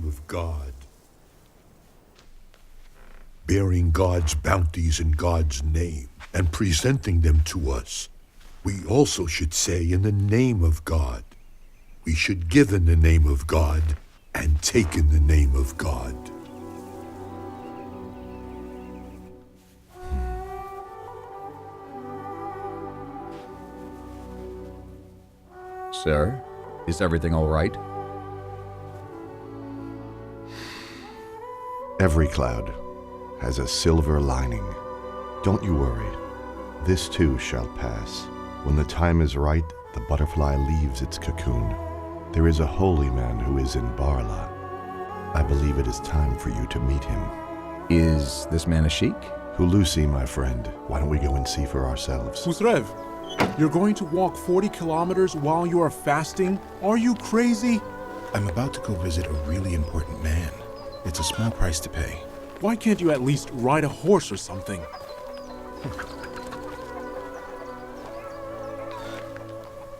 of God. Bearing God's bounties in God's name and presenting them to us, we also should say in the name of God. We should give in the name of God and take in the name of God. Sir, is everything all right? Every cloud has a silver lining. Don't you worry. This too shall pass. When the time is right, the butterfly leaves its cocoon. There is a holy man who is in Barla. I believe it is time for you to meet him. Is this man a sheik? Nursy, my friend. Why don't we go and see for ourselves? Musrev, you're going to walk 40 kilometers while you are fasting? Are you crazy? I'm about to go visit a really important man. It's a small price to pay. Why can't you at least ride a horse or something?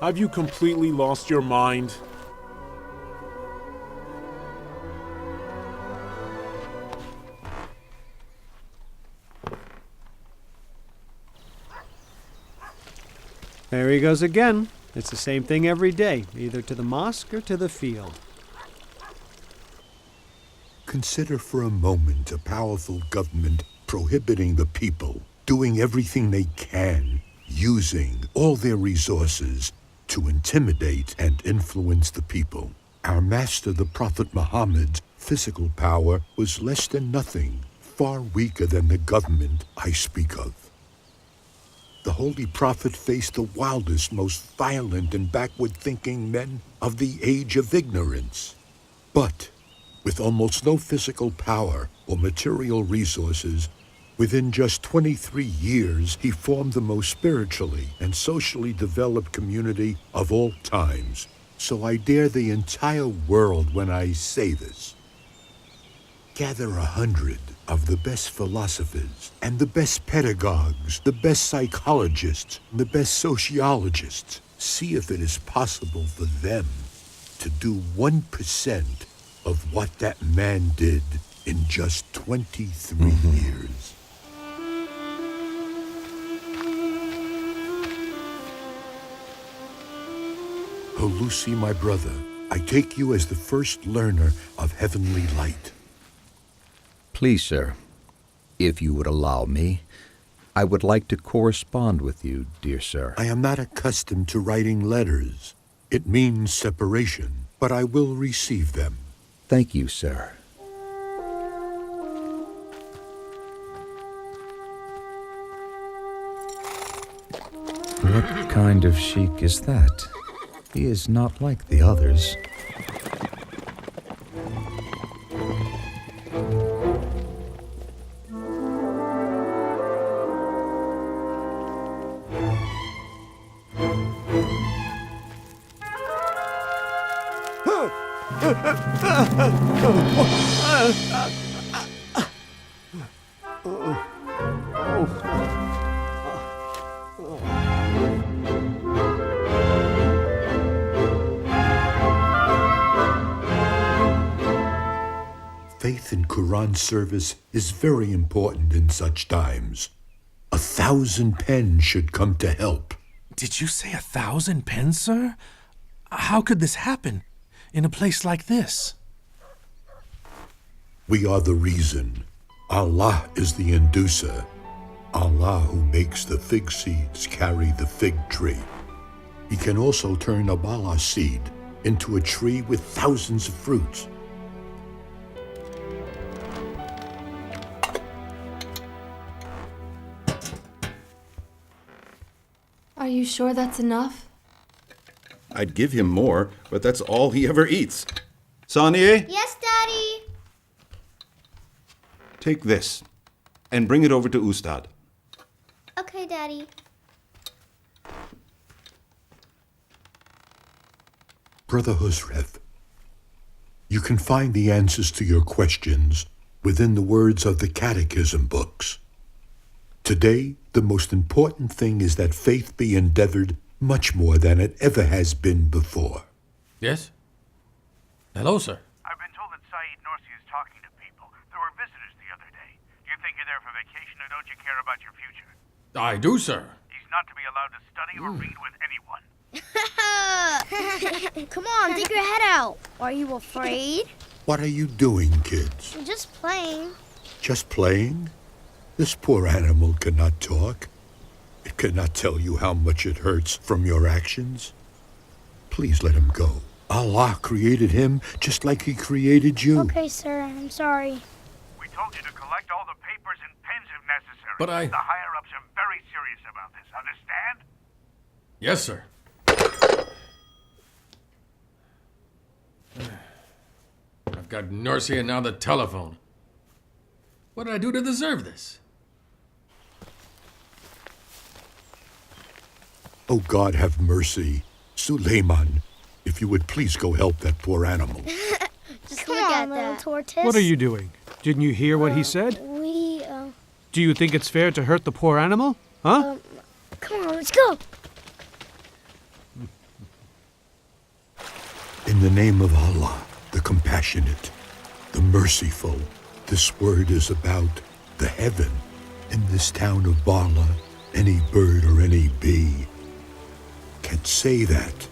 Have you completely lost your mind? There he goes again. It's the same thing every day, either to the mosque or to the field. Consider for a moment a powerful government prohibiting the people, doing everything they can, using all their resources to intimidate and influence the people. Our master, the Prophet Muhammad's physical power was less than nothing, far weaker than the government I speak of. The Holy Prophet faced the wildest, most violent and backward-thinking men of the age of ignorance. But with almost no physical power or material resources, within just 23 years, he formed the most spiritually and socially developed community of all times. So I dare the entire world when I say this. Gather 100 of the best philosophers and the best pedagogues, the best psychologists, the best sociologists. See if it is possible for them to do 1% of what that man did in just 23 years. Oh, Nursy, my brother, I take you as the first learner of heavenly light. Please, sir, if you would allow me, I would like to correspond with you, dear sir. I am not accustomed to writing letters. It means separation, but I will receive them. Thank you, sir. What kind of sheik is that? He is not like the others. Faith in Quran service is very important in such times. 1,000 pens should come to help. Did you say 1,000 pens, sir? How could this happen in a place like this? We are the reason. Allah is the inducer. Allah who makes the fig seeds carry the fig tree. He can also turn a bala seed into a tree with thousands of fruits. Are you sure that's enough? I'd give him more, but that's all he ever eats. Saniye, Yes, Daddy. take this and bring it over to Ustad. Okay, Daddy. Brother Husrev, you can find the answers to your questions within the words of the catechism books. Today, the most important thing is that faith be endeavored much more than it ever has been before. Yes? Hello, sir. I've been told that Saeed Nursy is talking to people. There were visitors the other day. Do you think you're there for vacation or don't you care about your future? I do, sir. He's not to be allowed to study or read with anyone. Come on, dig your head out. Are you afraid? What are you doing, kids? I'm just playing. Just playing? This poor animal cannot talk. It cannot tell you how much it hurts from your actions. Please let him go. Allah created him just like he created you. Okay, sir, I'm sorry. We told you to collect all the papers and pens if necessary. But The higher-ups are very serious about this, understand? Yes, sir. I've got Nursy and now the telephone. What did I do to deserve this? Oh, God, have mercy. Suleiman, if you would please go help that poor animal. Just Come look on, at little that. Tortoise. What are you doing? Didn't you hear what he said? Do you think it's fair to hurt the poor animal? Huh? Come on, let's go. In the name of Allah, the compassionate, the merciful, this word is about the heaven. In this town of Barla, any bird or any bee can say that.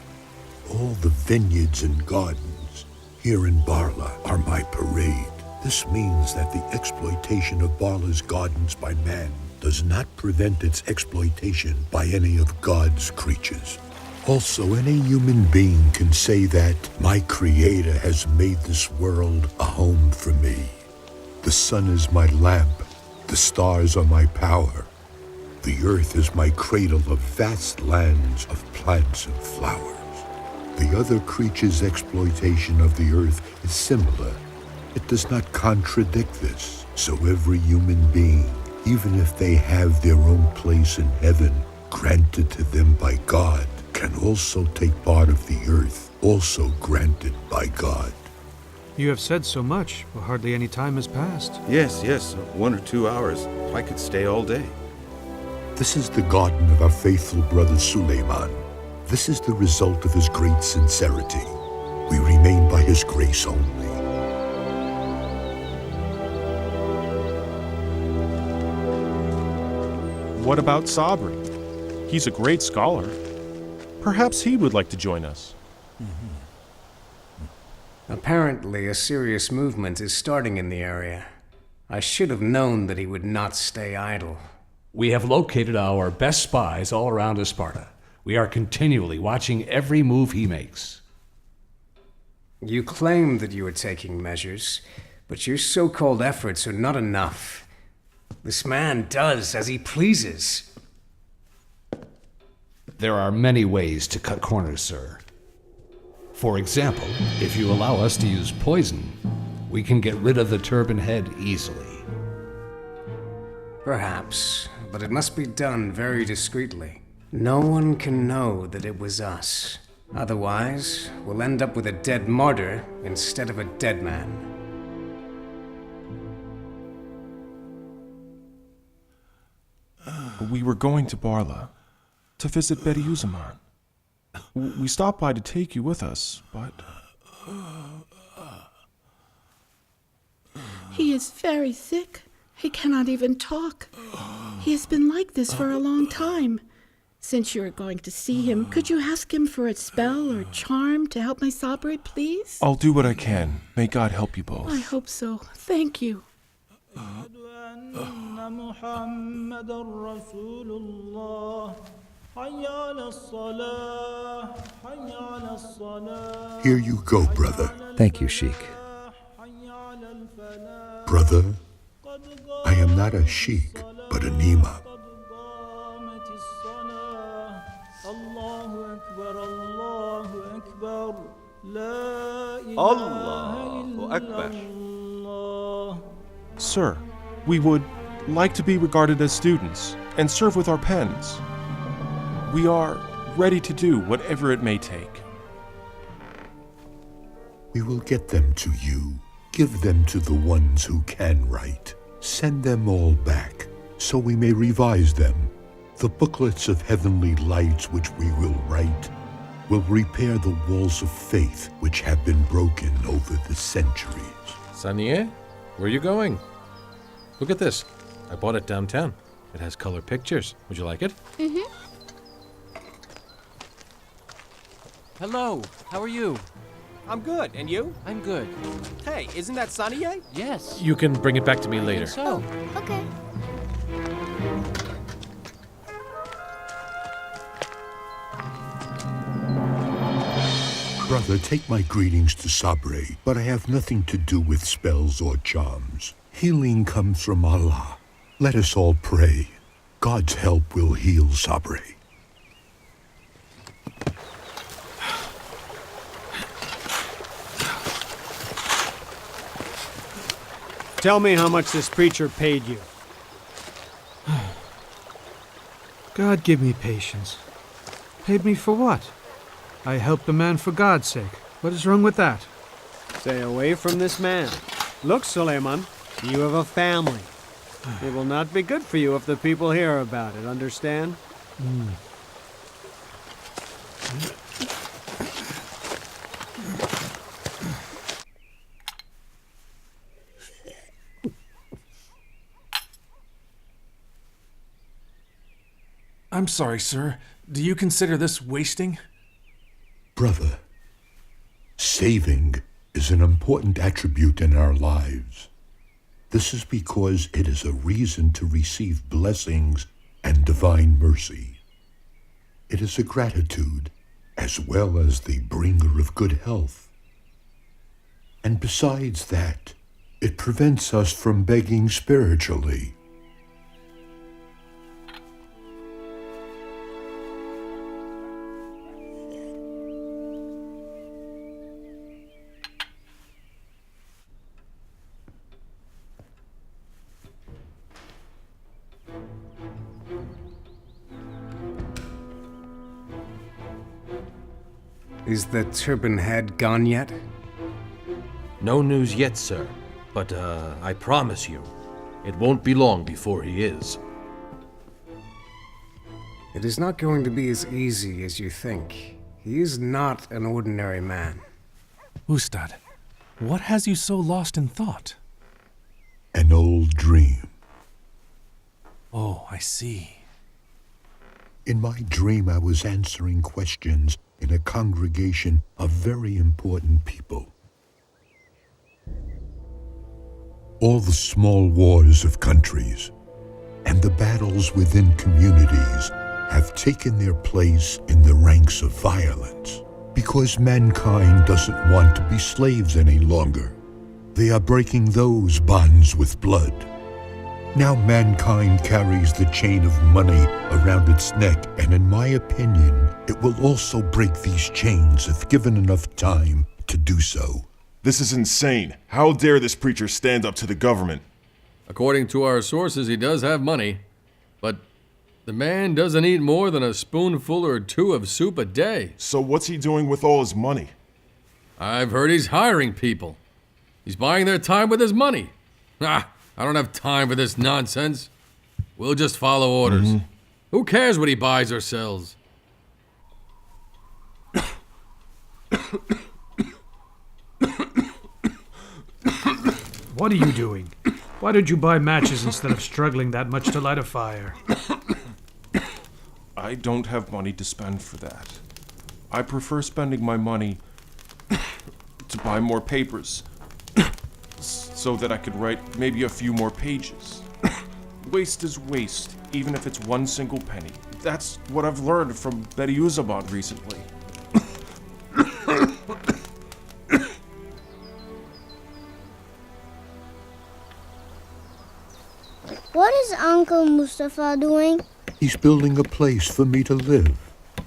All the vineyards and gardens here in Barla are my parade. This means that the exploitation of Barla's gardens by man does not prevent its exploitation by any of God's creatures. Also, any human being can say that my Creator has made this world a home for me. The sun is my lamp, the stars are my power. The earth is my cradle of vast lands of plants and flowers. The other creature's exploitation of the earth is similar. It does not contradict this. So every human being, even if they have their own place in heaven, granted to them by God, can also take part of the earth, also granted by God. You have said so much, but hardly any time has passed. Yes, 1 or 2 hours. I could stay all day. This is the garden of our faithful brother Suleiman. This is the result of his great sincerity. We remain by his grace only. What about Sabri? He's a great scholar. Perhaps he would like to join us. Apparently, a serious movement is starting in the area. I should have known that he would not stay idle. We have located our best spies all around Sparta. We are continually watching every move he makes. You claim that you are taking measures, but your so-called efforts are not enough. This man does as he pleases. There are many ways to cut corners, sir. For example, if you allow us to use poison, we can get rid of the turban head easily. Perhaps, but it must be done very discreetly. No one can know that it was us. Otherwise, we'll end up with a dead martyr instead of a dead man. We were going to Barla to visit Bedıuz. We stopped by to take you with us, but... He is very sick. He cannot even talk. He has been like this for a long time. Since you are going to see him, could you ask him for a spell or charm to help my Sabri, please? I'll do what I can. May God help you both. I hope so. Thank you. Here you go, brother. Thank you, Sheikh. Brother, I am not a sheikh, but an imam. Allahu Akbar. Sir, we would like to be regarded as students and serve with our pens. We are ready to do whatever it may take. We will get them to you. Give them to the ones who can write. Send them all back, so we may revise them. The booklets of heavenly lights which we will write will repair the walls of faith which have been broken over the centuries. Saniye, where are you going? Look at this. I bought it downtown. It has color pictures. Would you like it? Mm-hmm. Hello, how are you? I'm good, and you? I'm good. Hey, isn't that Saniye? Yes. You can bring it back to me later. So. Okay. Brother, take my greetings to Sabre, but I have nothing to do with spells or charms. Healing comes from Allah. Let us all pray. God's help will heal Sabre. Tell me how much this preacher paid you. God give me patience. Paid me for what? I helped the man for God's sake. What is wrong with that? Stay away from this man. Look, Suleiman, you have a family. It will not be good for you if the people hear about it, understand? I'm sorry, sir. Do you consider this wasting? Brother, saving is an important attribute in our lives. This is because it is a reason to receive blessings and divine mercy. It is a gratitude as well as the bringer of good health. And besides that, it prevents us from begging spiritually. Is the turban head gone yet? No news yet, sir. But, I promise you, it won't be long before he is. It is not going to be as easy as you think. He is not an ordinary man. Ustad, what has you so lost in thought? An old dream. Oh, I see. In my dream, I was answering questions in a congregation of very important people. All the small wars of countries and the battles within communities have taken their place in the ranks of violence because mankind doesn't want to be slaves any longer. They are breaking those bonds with blood. Now mankind carries the chain of money around its neck, and in my opinion, it will also break these chains if given enough time to do so. This is insane. How dare this preacher stand up to the government? According to our sources, he does have money. But the man doesn't eat more than a spoonful or two of soup a day. So what's he doing with all his money? I've heard he's hiring people. He's buying their time with his money. I don't have time for this nonsense. We'll just follow orders. Who cares what he buys or sells? What are you doing? Why did you buy matches instead of struggling that much to light a fire? I don't have money to spend for that. I prefer spending my money to buy more papers so that I could write maybe a few more pages. Waste is waste, even if it's one single penny. That's what I've learned from Bedıuz recently. What is Uncle Mustafa doing? He's building a place for me to live.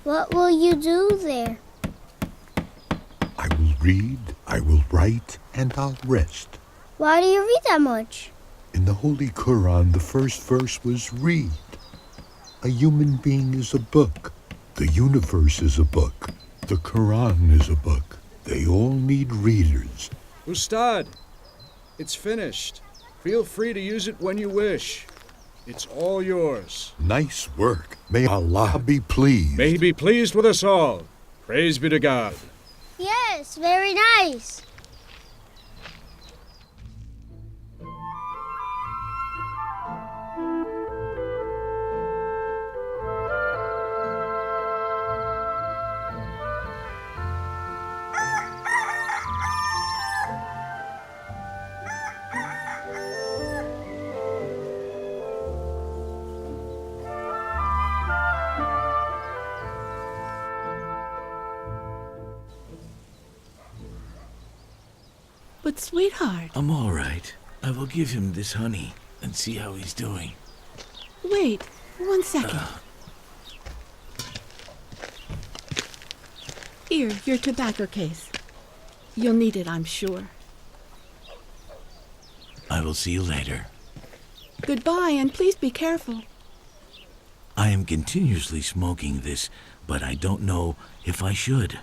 What will you do there? I will read, I will write, and I'll rest. Why do you read that much? In the Holy Quran, the first verse was read. A human being is a book. The universe is a book. The Quran is a book. They all need readers. Ustad, it's finished. Feel free to use it when you wish. It's all yours. Nice work. May Allah be pleased. May He be pleased with us all. Praise be to God. Yes, very nice. sweetheart. I'm all right. I will give him this honey and see how he's doing. Wait, 1 second. Here, your tobacco case. You'll need it, I'm sure. I will see you later. Goodbye, and please be careful. I am continuously smoking this, but I don't know if I should.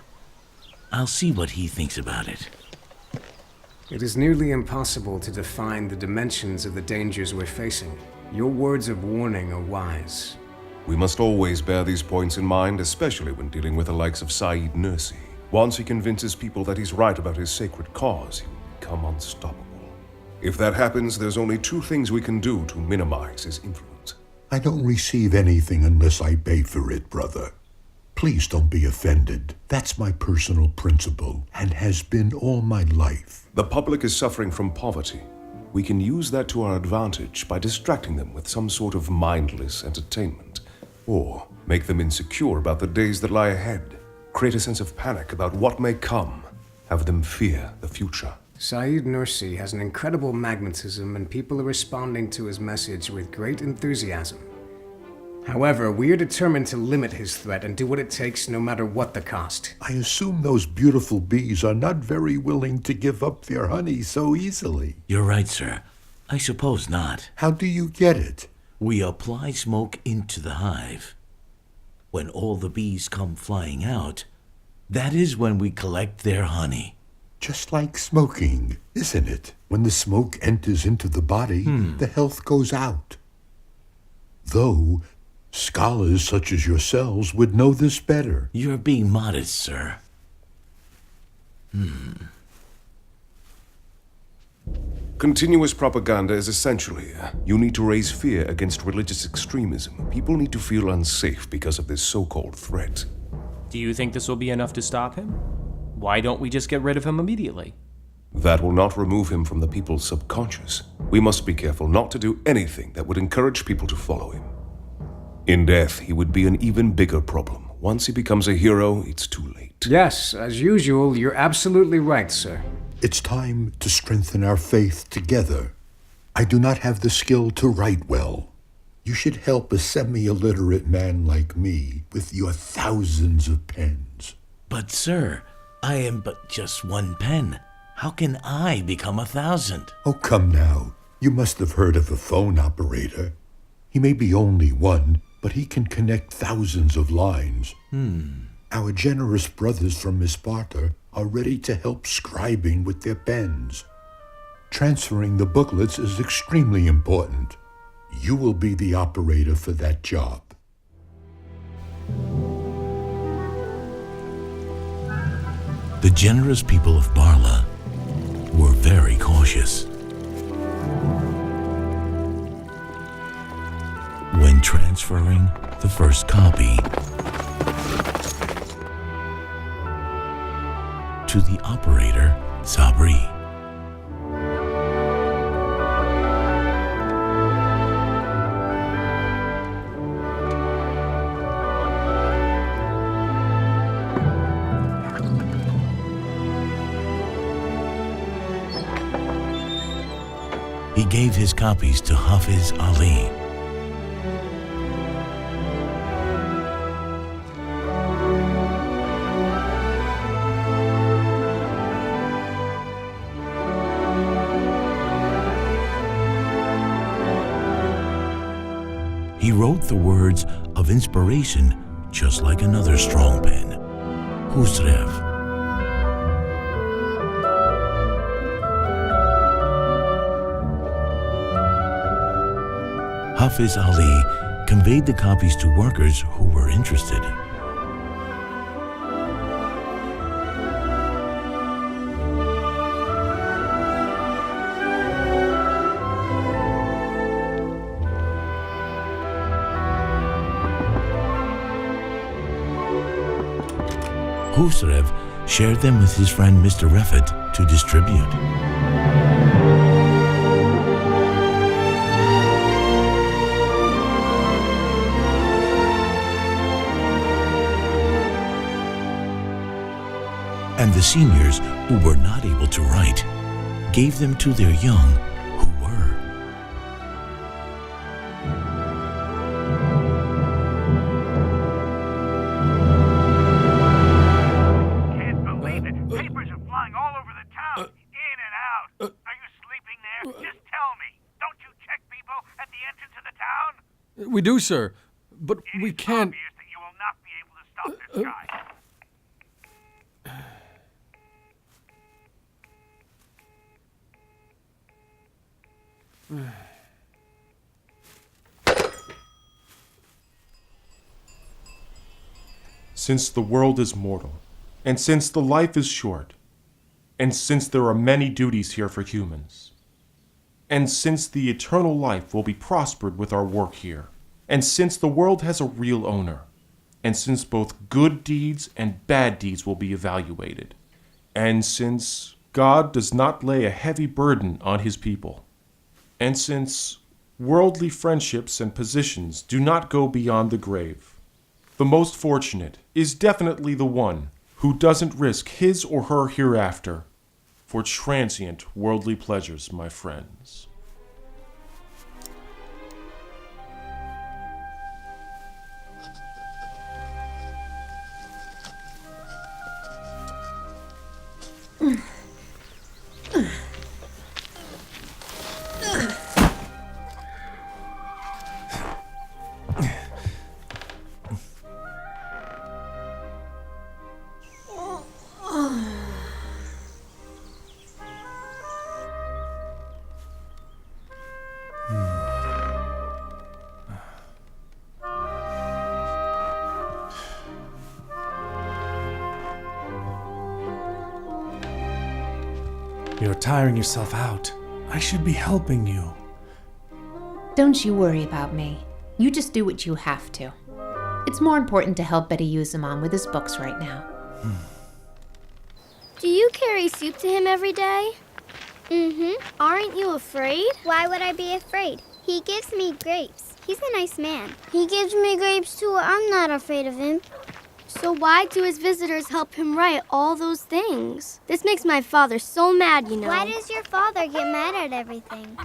I'll see what he thinks about it. It is nearly impossible to define the dimensions of the dangers we're facing. Your words of warning are wise. We must always bear these points in mind, especially when dealing with the likes of Saıd Nursy. Once he convinces people that he's right about his sacred cause, he will become unstoppable. If that happens, there's only two things we can do to minimize his influence. I don't receive anything unless I pay for it, brother. Please don't be offended. That's my personal principle, and has been all my life. The public is suffering from poverty. We can use that to our advantage by distracting them with some sort of mindless entertainment. Or make them insecure about the days that lie ahead. Create a sense of panic about what may come. Have them fear the future. Saıd Nursy has an incredible magnetism, and people are responding to his message with great enthusiasm. However, we are determined to limit his threat and do what it takes no matter what the cost. I assume those beautiful bees are not very willing to give up their honey so easily. You're right, sir. I suppose not. How do you get it? We apply smoke into the hive. When all the bees come flying out, that is when we collect their honey. Just like smoking, isn't it? When the smoke enters into the body, the health goes out. Though, scholars such as yourselves would know this better. You're being modest, sir. Continuous propaganda is essential here. You need to raise fear against religious extremism. People need to feel unsafe because of this so-called threat. Do you think this will be enough to stop him? Why don't we just get rid of him immediately? That will not remove him from the people's subconscious. We must be careful not to do anything that would encourage people to follow him. In death, he would be an even bigger problem. Once he becomes a hero, it's too late. Yes, as usual, you're absolutely right, sir. It's time to strengthen our faith together. I do not have the skill to write well. You should help a semi-illiterate man like me with your thousands of pens. But, sir, I am but just one pen. How can I become 1,000? Oh, come now. You must have heard of a phone operator. He may be only one, but he can connect thousands of lines. Our generous brothers from Sparta are ready to help scribing with their pens. Transferring the booklets is extremely important. You will be the operator for that job. The generous people of Barla were very cautious. When transferring the first copy to the operator, Sabri. He gave his copies to Hafiz Ali. He wrote the words of inspiration just like another strong pen, Husrev. Hafiz Ali conveyed the copies to workers who were interested. Husrev shared them with his friend Mr. Refet to distribute. And the seniors who were not able to write gave them to their young who were. Can't believe it. Papers are flying all over the town, in and out. Are you sleeping there? Just tell me. Don't you check people at the entrance of the town? We do, sir, but we can't. Obvious that you will not be able to stop this guy. Since the world is mortal, and since the life is short, and since there are many duties here for humans, and since the eternal life will be prospered with our work here, and since the world has a real owner, and since both good deeds and bad deeds will be evaluated, and since God does not lay a heavy burden on his people, and since worldly friendships and positions do not go beyond the grave, the most fortunate is definitely the one who doesn't risk his or her hereafter for transient worldly pleasures, my friends. You're tiring yourself out. I should be helping you. Don't you worry about me. You just do what you have to. It's more important to help Bedıuz with his books right now. Do you carry soup to him every day? Mm-hmm. Aren't you afraid? Why would I be afraid? He gives me grapes. He's a nice man. He gives me grapes too. I'm not afraid of him. So why do his visitors help him write all those things? This makes my father so mad, you know. Why does your father get mad at everything?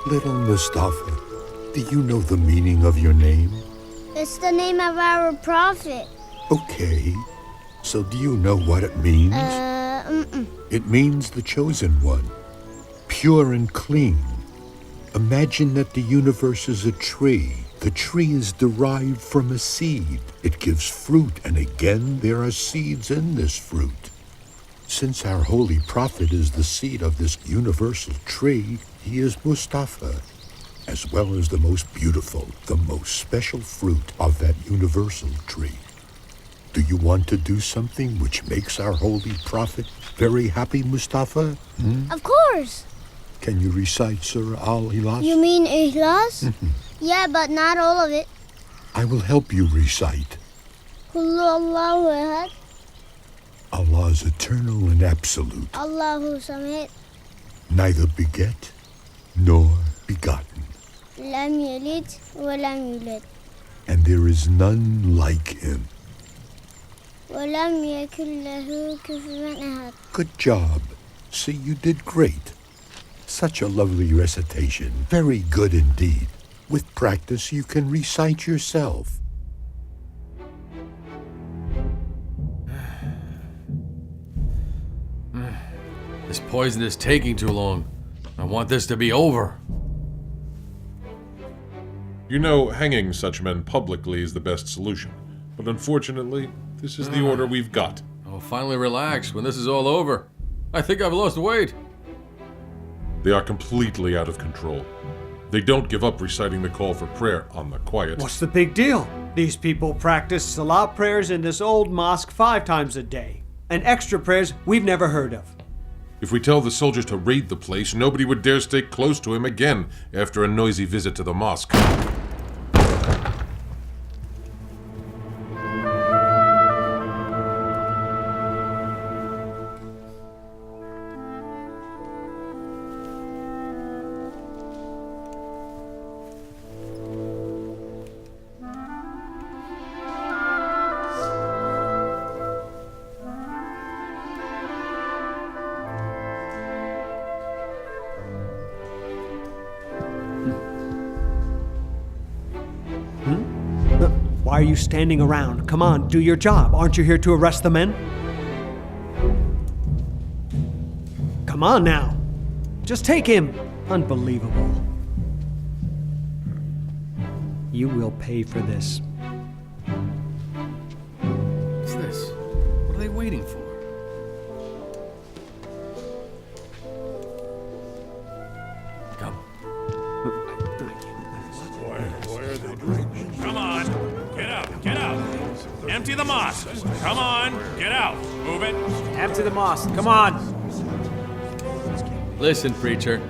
Little Mustafa, Do you know the meaning of your name? It's the name of our prophet. Okay. So do you know what it means? It means the chosen one. Pure and clean. Imagine that the universe is a tree. The tree is derived from a seed. It gives fruit, and again there are seeds in this fruit. Since our holy prophet is the seed of this universal tree, he is Mustafa, as well as the most beautiful, the most special fruit of that universal tree. Do you want to do something which makes our holy prophet very happy, Mustafa? Of course. Can you recite Surah Al-Ikhlas? You mean Ikhlas? Yeah, but not all of it. I will help you recite. Qul Allahu Ahad. Allah is eternal and absolute, Allahu Samad. neither beget nor begotten, Lam yalid wa lam yulad. and there is none like him. Wa lam yakun lahu kufuwan ahad. Good job. See, you did great. Such a lovely recitation. Very good indeed. With practice, you can recite yourself. This poison is taking too long. I want this to be over. You know, hanging such men publicly is the best solution. But unfortunately, this is the order we've got. I'll finally relax when this is all over. I think I've lost weight. They are completely out of control. They don't give up reciting the call for prayer on the quiet. What's the big deal? These people practice Salah prayers in this old mosque 5 times a day, and extra prayers we've never heard of. If we tell the soldiers to raid the place, nobody would dare stay close to him again after a noisy visit to the mosque. Why are you standing around? Come on, do your job. Aren't you here to arrest the men? Come on now. Just take him. Unbelievable. You will pay for this. What's this? What are they waiting for? Come. Come on, get out, get out. Empty the mosque. Come on, get out. Move it. Empty the mosque. Come on. Listen, preacher.